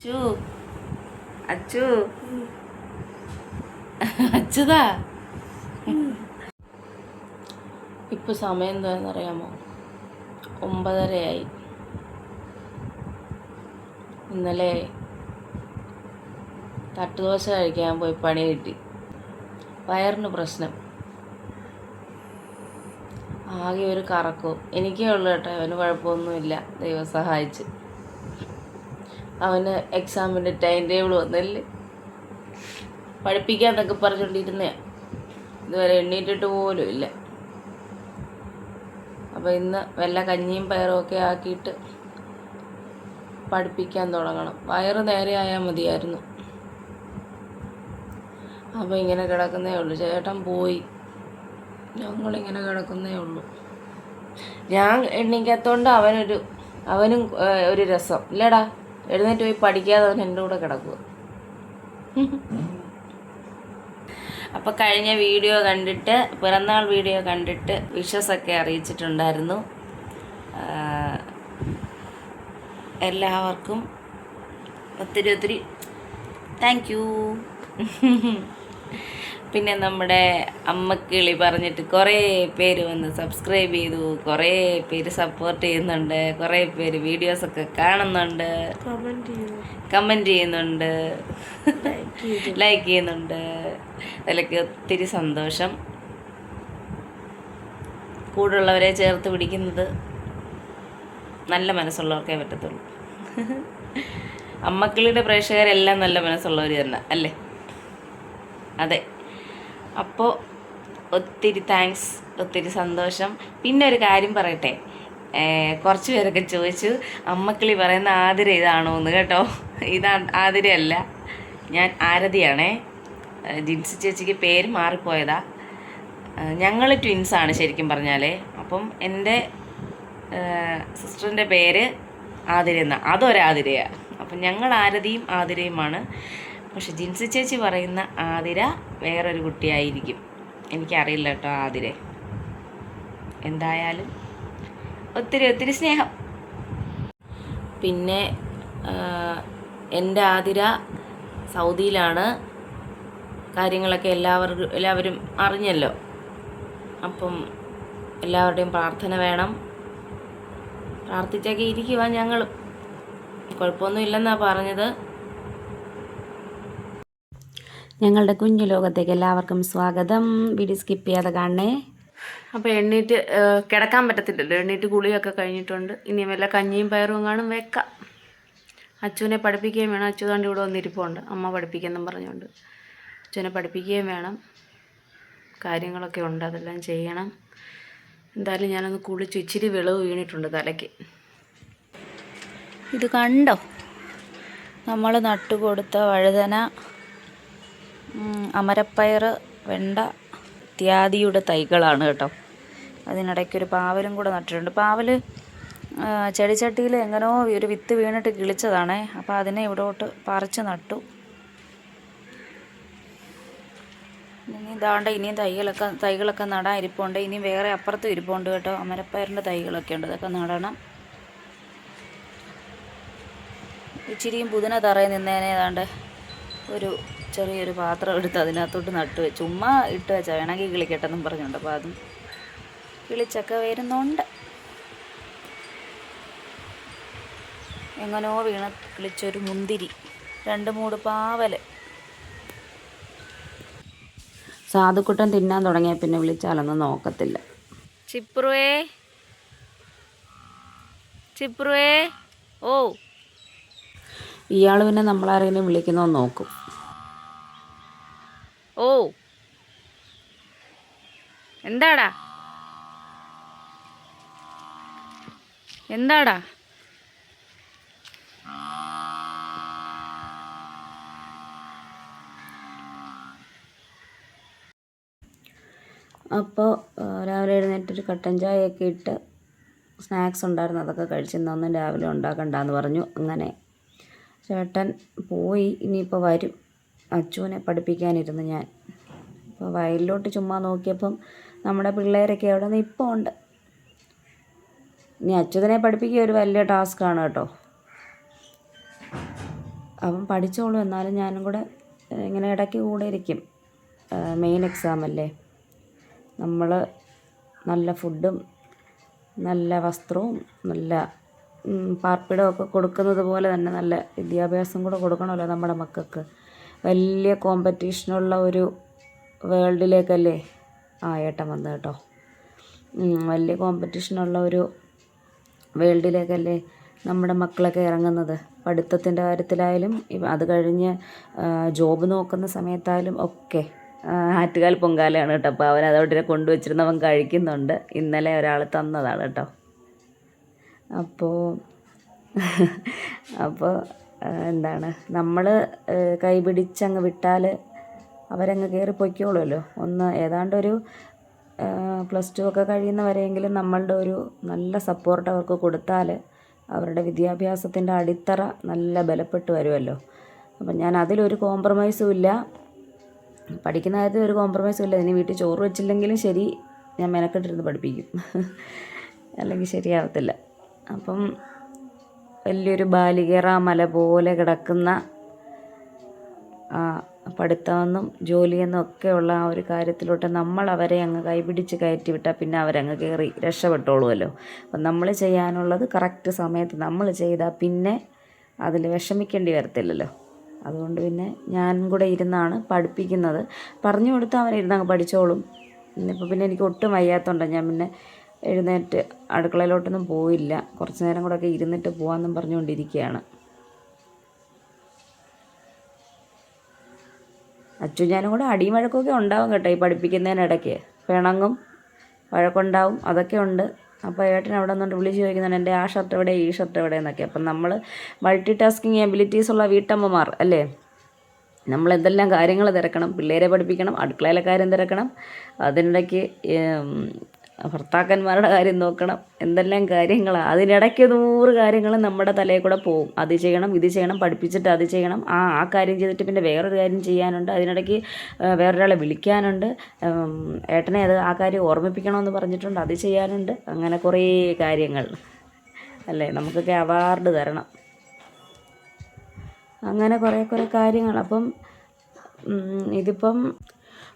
അച്ചു അച്ചു അച്ചുതാ ഇപ്പൊ സമയം എന്താണെന്നറിയാമോ? 9:30 ഇന്നലെ തട്ടുദോശ കഴിക്കാൻ പോയി പണി കിട്ടി. വയറിന് പ്രശ്നം, ആകെ ഒരു കറക്കവും. എനിക്കേ ഉള്ളു കേട്ടോ, അവന് കുഴപ്പമൊന്നുമില്ല, ദൈവം സഹായിച്ച്. അവന് എക്സാമിൻ്റെ ടൈം ടേബിൾ വന്നല്ലേ, പഠിപ്പിക്കാന്നൊക്കെ പറഞ്ഞുകൊണ്ടിരുന്നേ, ഇതുവരെ എണ്ണീറ്റിട്ട് പോലും ഇല്ല. അപ്പോൾ ഇന്ന് വല്ല കഞ്ഞിയും പയറും ഒക്കെ ആക്കിയിട്ട് പഠിപ്പിക്കാൻ തുടങ്ങണം. വയറ് നേരെ ആയാൽ മതിയായിരുന്നു. അപ്പോൾ ഇങ്ങനെ കിടക്കുന്നേ ഉള്ളൂ. ചേട്ടൻ പോയി, ഞങ്ങളിങ്ങനെ കിടക്കുന്നേ ഉള്ളൂ. ഞാൻ എണ്ണിക്കാത്തോണ്ട് അവനും ഒരു രസം ഇല്ലടാ. എഴുന്നേറ്റ് പോയി പഠിക്കാതെ അവൻ എൻ്റെ കൂടെ കിടക്കുക. അപ്പോൾ കഴിഞ്ഞ വീഡിയോ കണ്ടിട്ട്, പിറന്നാൾ വീഡിയോ കണ്ടിട്ട് വിഷസൊക്കെ അറിയിച്ചിട്ടുണ്ടായിരുന്നു. എല്ലാവർക്കും ഒത്തിരി താങ്ക് യു. പിന്നെ നമ്മുടെ അമ്മക്കിളി പറഞ്ഞിട്ട് കുറേ പേര് വന്ന് സബ്സ്ക്രൈബ് ചെയ്തു, കുറേ പേര് സപ്പോർട്ട് ചെയ്യുന്നുണ്ട്, കുറേ പേര് വീഡിയോസൊക്കെ കാണുന്നുണ്ട്, കമൻറ്റ് ചെയ്യുന്നുണ്ട്, ലൈക്ക് ചെയ്യുന്നുണ്ട്. അതിലൊക്കെ ഒത്തിരി സന്തോഷം. കൂടുള്ളവരെ ചേർത്ത് പിടിക്കുന്നത് നല്ല മനസ്സുള്ളവർക്കേ പറ്റത്തുള്ളൂ. അമ്മക്കിളിയുടെ പ്രേക്ഷകരെല്ലാം നല്ല മനസ്സുള്ളവർ തന്നെ അല്ലേ? അതെ. അപ്പോൾ ഒത്തിരി താങ്ക്സ്, ഒത്തിരി സന്തോഷം. പിന്നെ ഒരു കാര്യം പറയട്ടെ, കുറച്ച് പേരൊക്കെ ചോദിച്ചു അമ്മക്കിളി പറയുന്ന ആതിര ഇതാണോ എന്ന്. കേട്ടോ, ഇതാ ആതിരയല്ല, ഞാൻ ആരതിയാണേ. ജിൻസി ചേച്ചിക്ക് പേര് മാറിപ്പോയതാ. ഞങ്ങൾ ട്വിൻസാണ് ശരിക്കും പറഞ്ഞാൽ. അപ്പം എൻ്റെ സിസ്റ്ററിൻ്റെ പേര് ആതിര എന്നാണ്, അതൊരാതിരയാണ്. അപ്പം ഞങ്ങൾ ആരതിയും ആതിരയുമാണ്. പക്ഷെ ജിൻസി ചേച്ചി പറയുന്ന ആതിര വേറൊരു കുട്ടിയായിരിക്കും. എനിക്കറിയില്ല കേട്ടോ ആതിര. എന്തായാലും ഒത്തിരി സ്നേഹം. പിന്നെ എൻ്റെ ആതിര സൗദിയിലാണ്. കാര്യങ്ങളൊക്കെ എല്ലാവരും അറിഞ്ഞല്ലോ. അപ്പം എല്ലാവരുടെയും പ്രാർത്ഥന വേണം. പ്രാർത്ഥിച്ചൊക്കെ ഇരിക്കുക. ഞങ്ങളും കുഴപ്പമൊന്നുമില്ലെന്നാണ് പറഞ്ഞത്. ഞങ്ങളുടെ കുഞ്ഞു ലോകത്തേക്ക് എല്ലാവർക്കും സ്വാഗതം. വീഡിയോ സ്കിപ്പ് ചെയ്യാതെ കാണണേ. അപ്പോൾ എണ്ണീറ്റ് കിടക്കാൻ പറ്റത്തില്ലല്ലോ, എണ്ണീറ്റ് കുളിയൊക്കെ കഴിഞ്ഞിട്ടുണ്ട്. ഇനി വല്ല കഞ്ഞിയും പയറും കാണും വെക്കാം. അച്ചുവിനെ പഠിപ്പിക്കുകയും വേണം. അച്ചു താണ്ടി ഇവിടെ വന്നിരിപ്പുണ്ട്, അമ്മ പഠിപ്പിക്കുമെന്നും പറഞ്ഞുകൊണ്ട്. അച്ചുവിനെ പഠിപ്പിക്കുകയും വേണം, കാര്യങ്ങളൊക്കെ ഉണ്ട്, അതെല്ലാം ചെയ്യണം. എന്തായാലും ഞാനൊന്ന് കുളിച്ചു. ഇച്ചിരി വെളിവ് വീണിട്ടുണ്ട് തലയ്ക്ക്. ഇത് കണ്ടോ, നമ്മൾ നട്ടുകൊടുത്ത വഴുതന, അമരപ്പയർ, വെണ്ട ഇത്യാദിയുടെ തൈകളാണ് കേട്ടോ. അതിനിടയ്ക്കൊരു പാവലും കൂടെ നട്ടിട്ടുണ്ട്. പാവൽ ചെടിച്ചട്ടിയിൽ എങ്ങനെയോ ഒരു വിത്ത് വീണിട്ട് കിളിച്ചതാണേ. അപ്പോൾ അതിനെ ഇവിടോട്ട് പറിച്ച് നട്ടു. ഇനിയും തൈകളൊക്കെ നടാൻ ഇരിപ്പുണ്ട്. ഇനിയും വേറെ അപ്പുറത്തും ഇരിപ്പുണ്ട് കേട്ടോ. അമരപ്പയറിൻ്റെ തൈകളൊക്കെ ഉണ്ട്, അതൊക്കെ നടണം. ഇച്ചിരിയും പുതിന തറയിൽ നിന്നേനെ ഏതാണ്ട് ഒരു ചെറിയൊരു പാത്രം എടുത്ത് അതിനകത്തോട്ട് നട്ട് വെച്ച് ചുമ്മാ ഇട്ട് വെച്ചാൽ വേണമെങ്കിൽ കിളിക്കട്ടെന്നും പറഞ്ഞുണ്ട്. അപ്പോൾ അതും കിളിച്ചൊക്കെ വരുന്നുണ്ട്. എങ്ങനെയോ കിളിച്ചൊരു മുന്തിരി, 2 മൂട് പാവൽ. സാധുക്കുട്ടൻ തിന്നാൻ തുടങ്ങിയ പിന്നെ വിളിച്ചാലൊന്നും നോക്കത്തില്ല. ചിപ്രുവേ ഓ, ഇയാൾ പിന്നെ നമ്മളാരെങ്കിലും വിളിക്കുന്നോ നോക്കും. ഓ, എന്താടാ അപ്പോൾ രാവിലെ എഴുന്നേറ്റൊരു കട്ടൻ ചായയൊക്കെ ഇട്ട് സ്നാക്സ് ഉണ്ടായിരുന്നു, അതൊക്കെ കഴിച്ചിന്നൊന്നും രാവിലെ ഉണ്ടാക്കണ്ടെന്ന് പറഞ്ഞു. അങ്ങനെ ചേട്ടൻ പോയി. ഇനിയിപ്പോൾ വരും. അച്ചുവിനെ പഠിപ്പിക്കാനിരുന്നു ഞാൻ. അപ്പോൾ വയലിലോട്ട് ചുമ്മാ നോക്കിയപ്പം നമ്മുടെ പിള്ളേരൊക്കെ അവിടെ നിൽപ്പുണ്ട്. ഇനി അച്യുതനെ പഠിപ്പിക്കുക ഒരു വലിയ ടാസ്ക്കാണ് കേട്ടോ. അവൻ പഠിച്ചോളും, എന്നാലും ഞാനും കൂടെ ഇങ്ങനെ ഇടയ്ക്ക് കൂടെ ഇരിക്കും. മെയിൻ എക്സാം അല്ലേ. നമ്മൾ നല്ല ഫുഡും നല്ല വസ്ത്രവും നല്ല പാർപ്പിടമൊക്കെ കൊടുക്കുന്നത് പോലെ തന്നെ നല്ല വിദ്യാഭ്യാസം കൂടെ കൊടുക്കണമല്ലോ നമ്മുടെ മക്കൾക്ക്. വലിയ കോമ്പറ്റീഷനുള്ള ഒരു വേൾഡിലേക്കല്ലേ ഏട്ടൻ വന്നു കേട്ടോ. വലിയ കോമ്പറ്റീഷനുള്ള ഒരു വേൾഡിലേക്കല്ലേ നമ്മുടെ മക്കളൊക്കെ ഇറങ്ങുന്നത്. പഠിത്തത്തിൻ്റെ കാര്യത്തിലായാലും അത് കഴിഞ്ഞ് ജോബ് നോക്കുന്ന സമയത്തായാലും ഒക്കെ ആറ്റുകാൽ പൊങ്കാലയാണ് കേട്ടോ. അപ്പോൾ അവൻ അതോടെ കൊണ്ടുവച്ചിരുന്നവൻ കഴിക്കുന്നുണ്ട്. ഇന്നലെ ഒരാൾ തന്നതാണ് കേട്ടോ. അപ്പോൾ എന്താണ്, നമ്മൾ കൈ പിടിച്ചങ്ങ് വിട്ടാൽ അവരങ്ങ് കയറി പൊയ്ക്കോളുമല്ലോ. ഏതാണ്ടൊരു +2 ഒക്കെ കഴിയുന്നവരെയെങ്കിലും നമ്മളുടെ ഒരു നല്ല സപ്പോർട്ട് അവർക്ക് കൊടുത്താൽ അവരുടെ വിദ്യാഭ്യാസത്തിൻ്റെ അടിത്തറ നല്ല ബലപ്പെട്ട് വരുമല്ലോ. അപ്പം ഞാൻ അതിലൊരു കോംപ്രമൈസും ഇല്ല, പഠിക്കുന്ന കാര്യത്തിൽ ഒരു കോംപ്രമൈസും ഇല്ല. ഇനി വീട്ടിൽ ചോറ് വെച്ചില്ലെങ്കിലും ശരി, ഞാൻ മെനക്കെട്ടിരുന്ന് പഠിപ്പിക്കും, അല്ലെങ്കിൽ ശരിയാവത്തില്ല. അപ്പം വലിയൊരു ബാലികേറ മല പോലെ കിടക്കുന്ന പഠിത്തമെന്നും ജോലിയെന്നും ഒക്കെയുള്ള ആ ഒരു കാര്യത്തിലോട്ട് നമ്മൾ അവരെ അങ്ങ് കൈപിടിച്ച് കയറ്റി വിട്ടാൽ പിന്നെ അവരങ്ങ് കയറി രക്ഷപ്പെട്ടോളുമല്ലോ. അപ്പം നമ്മൾ ചെയ്യാനുള്ളത് കറക്റ്റ് സമയത്ത് നമ്മൾ ചെയ്താൽ പിന്നെ അതിൽ വിഷമിക്കേണ്ടി വരത്തില്ലല്ലോ. അതുകൊണ്ട് പിന്നെ ഞാനും കൂടെ ഇരുന്നാണ് പഠിപ്പിക്കുന്നത്. പറഞ്ഞു കൊടുത്താൽ അവനിരുന്നങ്ങ് പഠിച്ചോളും. ഇന്നിപ്പോൾ പിന്നെ എനിക്ക് ഒട്ടും വയ്യാത്തതുകൊണ്ടാണ് ഞാൻ പിന്നെ എഴുന്നേറ്റ് അടുക്കളയിലോട്ടൊന്നും പോയില്ല. കുറച്ച് നേരം കൂടെയൊക്കെ ഇരുന്നിട്ട് പോകാമെന്നും പറഞ്ഞുകൊണ്ടിരിക്കുകയാണ്. അച്ചു ഞാനും കൂടെ അടിയും വഴക്കൊക്കെ ഉണ്ടാവും കേട്ടോ. ഈ പഠിപ്പിക്കുന്നതിനിടയ്ക്ക് പിണങ്ങും, വഴക്കുണ്ടാവും, അതൊക്കെ ഉണ്ട്. അപ്പോൾ ഏട്ടൻ അവിടെ നിന്നുകൊണ്ട് വിളിച്ച് ചോദിക്കുന്നുണ്ട്, എൻ്റെ ആ ഷർട്ട് എവിടെ, ഈ ഷർട്ട് എവിടെ എന്നൊക്കെ. അപ്പം നമ്മൾ മൾട്ടി ടാസ്കിങ് എബിലിറ്റീസ് ഉള്ള വീട്ടമ്മമാർ അല്ലേ, നമ്മൾ എന്തെല്ലാം കാര്യങ്ങൾ തിരക്കണം. പിള്ളേരെ പഠിപ്പിക്കണം, അടുക്കളയിലെ കാര്യം തിരക്കണം, അതിനിടയ്ക്ക് ഭർത്താക്കന്മാരുടെ കാര്യം നോക്കണം, എന്തെല്ലാം കാര്യങ്ങളാണ്. അതിനിടയ്ക്ക് 100 കാര്യങ്ങൾ നമ്മുടെ തലയിൽ കൂടെ പോകും. അത് ചെയ്യണം, ഇത് ചെയ്യണം, പഠിപ്പിച്ചിട്ട് അത് ചെയ്യണം, ആ കാര്യം ചെയ്തിട്ട് പിന്നെ വേറൊരു കാര്യം ചെയ്യാനുണ്ട്, അതിനിടയ്ക്ക് വേറൊരാളെ വിളിക്കാനുണ്ട്, ഏട്ടനെ ആ കാര്യം ഓർമ്മിപ്പിക്കണമെന്ന് പറഞ്ഞിട്ടുണ്ട്, അത് ചെയ്യാനുണ്ട്. അങ്ങനെ കുറേ കാര്യങ്ങൾ അല്ലേ, നമുക്കൊക്കെ അവാർഡ് തരണം. അങ്ങനെ കുറേ കാര്യങ്ങൾ. അപ്പം ഇതിപ്പം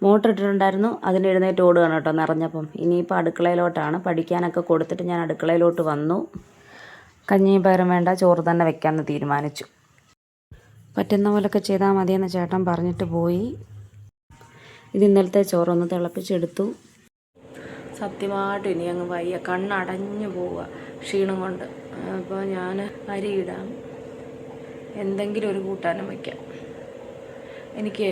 മോട്ടർ ഇട്ടിട്ടുണ്ടായിരുന്നു, അതിന് എഴുന്നേറ്റ് ഓടുകയാണ് കേട്ടോ നിറഞ്ഞപ്പം. ഇനിയിപ്പോൾ അടുക്കളയിലോട്ടാണ്. പഠിക്കാനൊക്കെ കൊടുത്തിട്ട് ഞാൻ അടുക്കളയിലോട്ട് വന്നു. കഞ്ഞിയും പയറും വേണ്ട, ചോറ് തന്നെ വെക്കാമെന്ന് തീരുമാനിച്ചു. പറ്റുന്ന പോലൊക്കെ ചെയ്താൽ മതിയെന്ന് ചേട്ടൻ പറഞ്ഞിട്ട് പോയി. ഇത് ഇന്നലത്തെ ചോറൊന്ന് തിളപ്പിച്ചെടുത്തു. സത്യമായിട്ടും ഇനി അങ്ങ് വയ്യ, കണ്ണടഞ്ഞു പോവുക ക്ഷീണം കൊണ്ട്. അപ്പോൾ ഞാൻ അരിയിടാം, എന്തെങ്കിലും ഒരു കൂട്ടാനും വയ്ക്കാം. എനിക്ക്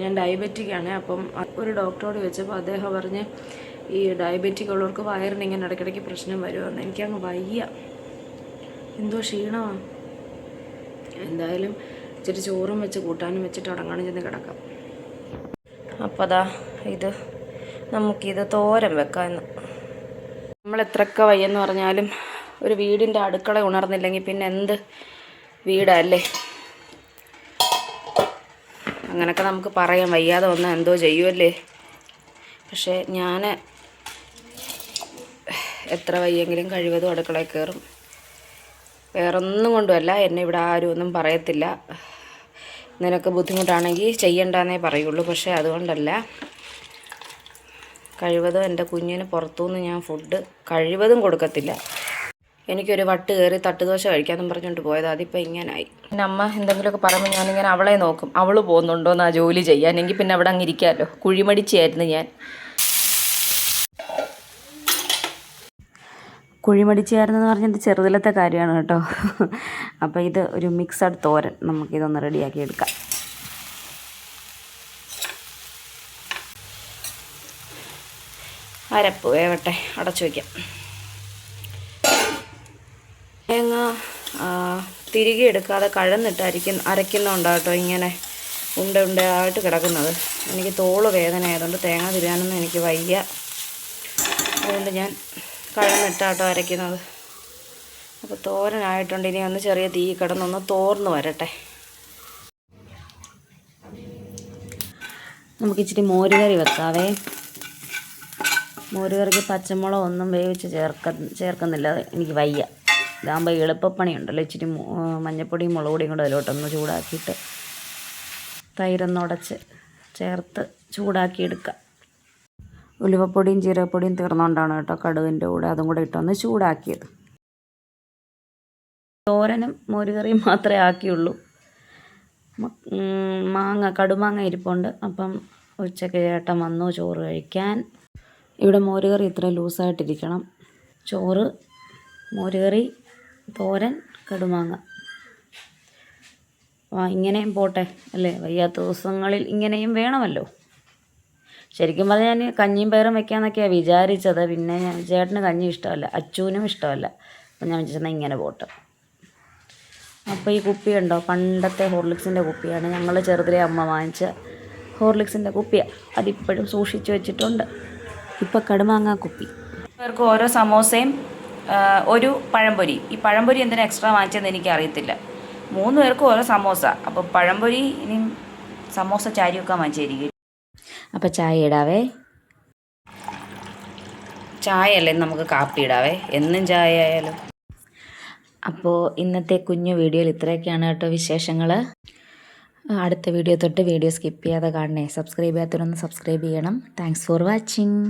ഞാൻ ഡയബറ്റിക്കാണ്. അപ്പം ഒരു ഡോക്ടറോട് വെച്ചപ്പോൾ അദ്ദേഹം പറഞ്ഞ് ഈ ഡയബറ്റിക് ഉള്ളവർക്ക് വയറിന് ഇങ്ങനെ ഇടയ്ക്കിടയ്ക്ക് പ്രശ്നം വരുമെന്ന്. എനിക്കങ്ങ് വയ്യ, എന്തോ ക്ഷീണമാണ്. എന്തായാലും ഇച്ചിരി ചോറും വെച്ച് കൂട്ടാനും വെച്ചിട്ട് അടങ്ങാനും ചെന്ന് കിടക്കാം. അപ്പോൾ അതാ നമുക്കിത് തോരൻ വെക്കാമെന്ന്. നമ്മൾ എത്രയൊക്കെ വയ്യെന്ന് പറഞ്ഞാലും ഒരു വീടിൻ്റെ അടുക്കള ഉണർന്നില്ലെങ്കിൽ പിന്നെ എന്ത് വീടല്ലേ. അങ്ങനെയൊക്കെ നമുക്ക് പറയാം, വയ്യാതെ വന്നാൽ എന്തോ ചെയ്യുമല്ലേ. പക്ഷേ ഞാൻ എത്ര വയ്യെങ്കിലും കഴിവതും അടുക്കളയിൽ കയറും. വേറൊന്നും കൊണ്ടുമല്ല, എന്നെ ഇവിടെ ആരും ഒന്നും പറയത്തില്ല. നിനക്ക് ബുദ്ധിമുട്ടാണെങ്കിൽ ചെയ്യണ്ടെന്നേ പറയുള്ളൂ. പക്ഷേ അതുകൊണ്ടല്ല, കഴിവതും എൻ്റെ കുഞ്ഞിന് പുറത്തുനിന്ന് ഞാൻ ഫുഡ് കഴിവതും കൊടുക്കത്തില്ല. എനിക്കൊരു വട്ട് കയറി തട്ടുദോശ കഴിക്കാമെന്നും പറഞ്ഞുകൊണ്ട് പോയത്, അതിപ്പോൾ ഇങ്ങനായി. പിന്നെ അമ്മ എന്തെങ്കിലുമൊക്കെ പറയുമ്പോൾ ഞാനിങ്ങനെ അവളെ നോക്കും, അവൾ പോകുന്നുണ്ടോയെന്ന് ആ ജോലി ചെയ്യാൻ. എങ്കിൽ പിന്നെ അവിടെ അങ്ങ് ഇരിക്കാമല്ലോ. കുഴിമടിച്ചായിരുന്നു ഞാൻ. കുഴിമടിച്ചായിരുന്നെന്ന് പറഞ്ഞത് ചെറുതിലത്തെ കാര്യമാണ് കേട്ടോ. അപ്പോൾ ഇത് ഒരു മിക്സഡ് തോരൻ, നമുക്കിതൊന്ന് റെഡിയാക്കി എടുക്കാം. അരപ്പ് വേവട്ടെ, അടച്ചു വയ്ക്കാം. തേങ്ങ തിരികെ എടുക്കാതെ കഴന്നിട്ട് അരയ്ക്കുന്നുണ്ടാട്ടോ ഇങ്ങനെ ഉണ്ടയായിട്ട് കിടക്കുന്നത്. എനിക്ക് തോള് വേദന ആയതുകൊണ്ട് തേങ്ങ തിരിയാനൊന്നും എനിക്ക് വയ്യ. അതുകൊണ്ട് ഞാൻ കഴന്നിട്ടാട്ടോ അരയ്ക്കുന്നത്. അപ്പോൾ തോരനായിട്ടുണ്ട്. ഇനി ഒന്ന് ചെറിയ തീ കിടന്നൊന്ന് തോർന്ന് വരട്ടെ. നമുക്കിച്ചിരി മോരുകറി വെക്കാവേ. മോരുകറിക്ക് പച്ചമുളക് ഒന്നും വേവിച്ച് ചേർക്കുന്നില്ല, എനിക്ക് വയ്യ. ഇതാകുമ്പോൾ എളുപ്പപ്പണിയുണ്ടല്ലോ. ഇച്ചിരി മഞ്ഞപ്പൊടിയും മുളക് പൊടിയും കൂടെ അതിലോട്ടൊന്ന് ചൂടാക്കിയിട്ട് തൈരൊന്നുടച്ച് ചേർത്ത് ചൂടാക്കിയെടുക്കുക. ഉലുവപ്പൊടിയും ജീരകപ്പൊടിയും തീർന്നുകൊണ്ടാണ് കേട്ടോ കടുകിൻ്റെ കൂടെ അതും കൂടെ ഇട്ടൊന്ന് ചൂടാക്കിയത്. തോരനും മോരുകറിയും മാത്രമേ ആക്കിയുള്ളൂ. കടുമാങ്ങ ഇരിപ്പുണ്ട്. അപ്പം ഉച്ചയ്ക്ക് ചേട്ടൻ വന്നു ചോറ് കഴിക്കാൻ. ഇവിടെ മോരുകറി ഇത്ര ലൂസായിട്ടിരിക്കണം. ചോറ്, മോരുകറി, തോരൻ, കടുമാങ്ങ. ഇങ്ങനെയും പോട്ടെ അല്ലേ, വയ്യാത്ത ദിവസങ്ങളിൽ ഇങ്ങനെയും വേണമല്ലോ. ശരിക്കും പറഞ്ഞാൽ ഞാൻ കഞ്ഞിയും പയറും വെക്കാമെന്നൊക്കെയാണ് വിചാരിച്ചത്. പിന്നെ ചേട്ടന് കഞ്ഞി ഇഷ്ടമല്ല, അച്ചൂനും ഇഷ്ടമല്ല. അപ്പം ഞാൻ വിചാരിച്ചെന്നാൽ ഇങ്ങനെ പോട്ടെ. അപ്പോൾ ഈ കുപ്പിയുണ്ടോ, പണ്ടത്തെ ഹോർലിക്സിൻ്റെ കുപ്പിയാണ്. ഞങ്ങൾ ചെറുതിലെ അമ്മ വാങ്ങിച്ച ഹോർലിക്സിൻ്റെ കുപ്പിയാണ്. അതിപ്പോഴും സൂക്ഷിച്ച് വെച്ചിട്ടുണ്ട്. ഇപ്പോൾ കടുമാങ്ങ കുപ്പി. പേർക്ക് ഓരോ സമോസയും ഒരു പഴംപൊരി. ഈ പഴംപൊരി എന്തിനാ എക്സ്ട്രാ വാങ്ങിച്ചതെന്ന് എനിക്ക് അറിയത്തില്ല. 3 പേർക്കും ഓരോ സമോസ. അപ്പോൾ പഴംപൊരി ഇനി സമോസ ചാരിയൊക്കെ വാങ്ങിച്ചായിരിക്കും. അപ്പോൾ ചായ ഇടാവേ. ചായ അല്ലേ, നമുക്ക് കാപ്പി ഇടാവേ. എന്നും ചായ ആയാലും. അപ്പോൾ ഇന്നത്തെ കുഞ്ഞു വീഡിയോയിൽ ഇത്രയൊക്കെയാണ് കേട്ടോ വിശേഷങ്ങൾ. അടുത്ത വീഡിയോ തൊട്ട് വീഡിയോ സ്കിപ്പ് ചെയ്യാതെ കാണണേ. സബ്സ്ക്രൈബ് ചെയ്യാത്തവരൊന്ന് സബ്സ്ക്രൈബ് ചെയ്യണം. Thanks for watching.